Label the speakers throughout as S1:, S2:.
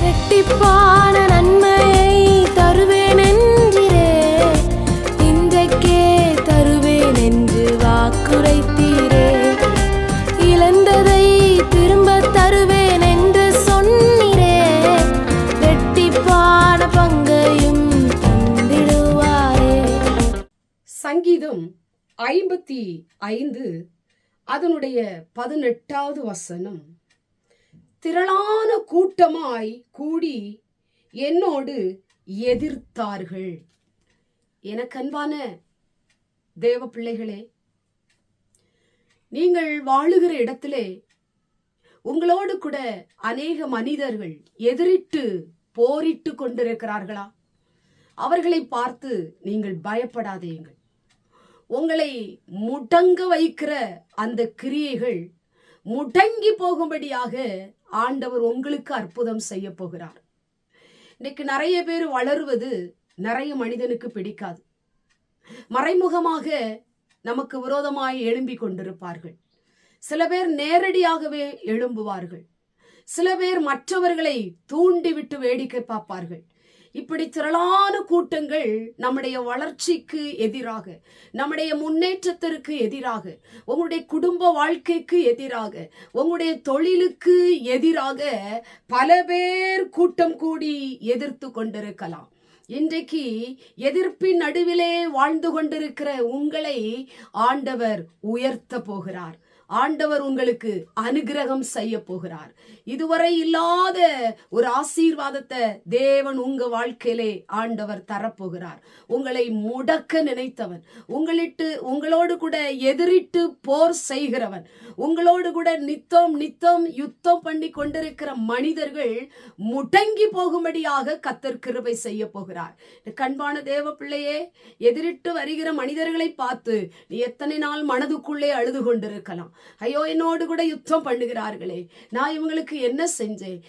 S1: இரட்டிப்பான நன்மையை தருவேன் என்றிரே, இன்றைக்கே தருவேன் என்று வாக்குரைத்தீரே. இழந்ததை திரும்ப தருவேன் என்று சொன்னீரே, இரட்டிப்பான பங்கையும் தந்திடுவாரே.
S2: சங்கீதம் 55 அதனுடைய 18வது வசனம். திரளான கூட்டமாய் கூடி என்னோடு எதிர்த்தார்கள். எனக்கு அன்பான தேவ பிள்ளைகளே, நீங்கள் வாழுகிற இடத்திலே உங்களோடு கூட அநேக மனிதர்கள் எதிரிட்டு போரிட்டு கொண்டிருக்கிறார்களா? அவர்களை பார்த்து நீங்கள் பயப்படாதீர்கள். உங்களை முடங்க வைக்கிற அந்த கிரியைகள் முடங்கி போகும்படியாக ஆண்டவர் உங்களுக்கு அற்புதம் செய்ய போகிறார். இன்னைக்கு நிறைய பேர் வளருவது நிறைய மனிதனுக்கு பிடிக்காது. மறைமுகமாக நமக்கு விரோதமாய் எழும்பிக் கொண்டிருப்பார்கள். சில பேர் நேரடியாகவே எழும்புவார்கள். சில பேர் மற்றவர்களை தூண்டிவிட்டு வேடிக்கை பார்ப்பார்கள். இப்படி திரளான கூட்டங்கள் நம்முடைய வளர்ச்சிக்கு எதிராக, நம்முடைய முன்னேற்றத்திற்கு எதிராக, உங்களுடைய குடும்ப வாழ்க்கைக்கு எதிராக, உங்களுடைய தொழிலுக்கு எதிராக பல பேர் கூட்டம் கூடி எதிர்த்து கொண்டிருக்கலாம். இன்றைக்கு எதிர்ப்பின் நடுவிலே வாழ்ந்து கொண்டிருக்கிற உங்களை ஆண்டவர் உயர்த்த போகிறார். ஆண்டவர் உங்களுக்கு அனுகிரகம் செய்ய போகிறார். இதுவரை இல்லாத ஒரு ஆசீர்வாதத்தை தேவன் உங்க வாழ்க்கையிலே ஆண்டவர் தரப்போகிறார். உங்களை முடக்க நினைத்தவன், உங்களோடு கூட எதிரிட்டு போர் செய்கிறவன், உங்களோடு கூட நித்தம் யுத்தம் பண்ணி கொண்டிருக்கிற மனிதர்கள் முடங்கி போகும்படியாக கர்த்தர் கிருபை செய்ய போகிறார். கண்பான தேவ பிள்ளையே, எதிரிட்டு வருகிற மனிதர்களை பார்த்து நீ எத்தனை நாள் மனதுக்குள்ளே அழுது கொண்டிருக்கலாம். ஐயோ, என்னோடு கூட யுத்தம் பண்ணுகிறார்களே, நான் இவங்களுக்கு என்ன செஞ்சேன்,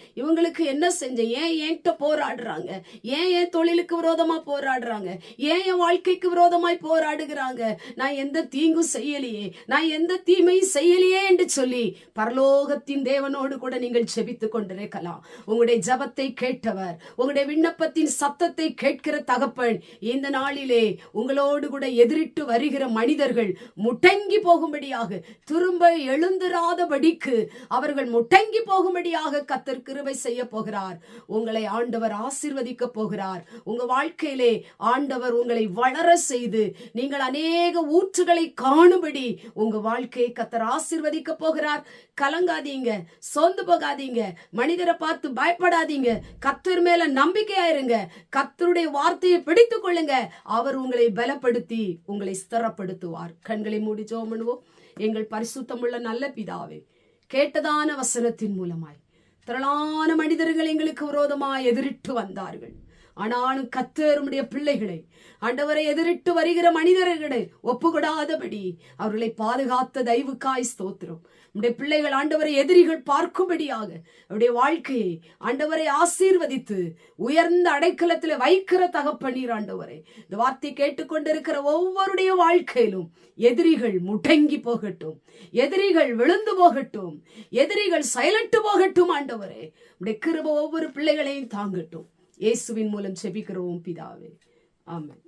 S2: ஏன் என்கிட்ட போராடுறாங்க, ஏன் என் தொழிலுக்கு விரோதமா போராடுறாங்க, ஏன் என் வாழ்க்கைக்கு விரோதமாய் போராடுகிறாங்க, நான் எந்த தீங்கும் செய்யலையே, நான் எந்த தீமையும் செய்யலையே என்று சொல்லி பரலோகத்தின் தேவனோடு கூட நீங்கள் ஜெபித்துக் கொண்டிருக்கலாம். உங்களுடைய ஜபத்தை கேட்டவர், உங்களுடைய விண்ணப்பத்தின் சத்தத்தை கேட்கிற தகப்பன் இந்த நாளிலே உங்களோடு கூட எதிரிட்டு வருகிற மனிதர்கள் முடங்கி போகும்படியாக, திரும்ப எழுந்திராதபடிக்கு அவர்கள் முடங்கி போகும்படியாக கர்த்தர் கிருபை செய்ய போகிறார். உங்களை ஆண்டவர் ஆசீர்வதிக்க போகிறார். உங்க வாழ்க்கையிலே ஆண்டவர் உங்களை வளர செய்து நீங்கள் அநேக ஊற்றுகளை காணும்படி உங்க வாழ்க்கையை கர்த்தர் ஆசீர்வதிக்க போகிறார். கலங்காதீங்க, சோர்ந்து போகாதீங்க, மனிதரை பார்த்து பயப்படாதீங்க, கர்த்தர் மேல நம்பிக்கையாயிருங்க, கர்த்தருடைய வார்த்தையை பிடித்துக் கொள்ளுங்க. அவர் உங்களை பலப்படுத்தி உங்களை ஸ்திரப்படுத்துவார். கண்களை மூடி ஜெபம் பண்ணுவோம். எங்கள் பரிசுத்தமுள்ள நல்ல பிதாவே, கேட்டதான வசனத்தின் மூலமாய் திரளான மனிதர்கள் எங்களுக்கு விரோதமாய் எதிரிட்டு வந்தார்கள். ஆனாலும் கர்த்தர் உம்முடைய பிள்ளைகளை, ஆண்டவரை எதிரிட்டு வருகிற மனிதர்களை ஒப்புக்கொடாதபடி அவர்களை பாதுகாத்த தயவுக்காய் ஸ்தோத்திரம். நம்முடைய பிள்ளைகள் ஆண்டவரை எதிரிகள் பார்க்கும்படியாக அவருடைய வாழ்க்கையை ஆண்டவரை ஆசீர்வதித்து உயர்ந்த அடைக்கலத்தில் வைக்கிற தகப்பனீர் ஆண்டவரை. இந்த வார்த்தை கேட்டுக்கொண்டிருக்கிற ஒவ்வொருடைய வாழ்க்கையிலும் எதிரிகள் முடங்கி போகட்டும், எதிரிகள் விழுந்து போகட்டும், எதிரிகள் சைலண்ட் போகட்டும். ஆண்டவரே, உம்முடைய கிருபை ஒவ்வொரு பிள்ளைகளையும் தாங்கட்டும். இயேசுவின் மூலம் ஜெபிக்கிறோம் பிதாவே, ஆமென்.